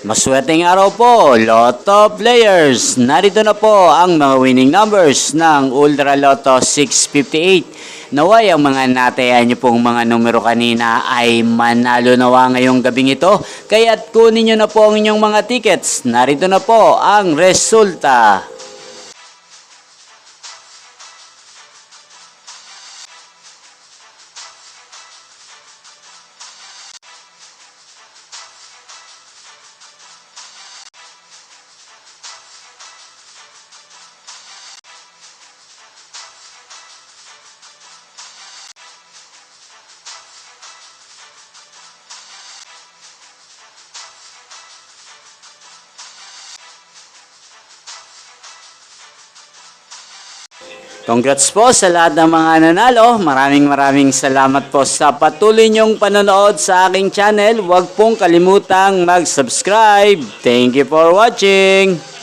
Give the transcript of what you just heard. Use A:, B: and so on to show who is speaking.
A: Maswerteng araw po, Lotto players! Narito na po ang mga winning numbers ng Ultra Lotto 658. Naway ang mga natayan niyo pong mga numero kanina ay manalo nawa ngayong gabing ito. Kaya't kunin niyo na po ang inyong mga tickets. Narito na po ang resulta. Congrats po sa lahat ng mga nanalo. Maraming salamat po sa patuloy niyong panonood sa aking channel. Huwag pong kalimutang mag-subscribe. Thank you for watching.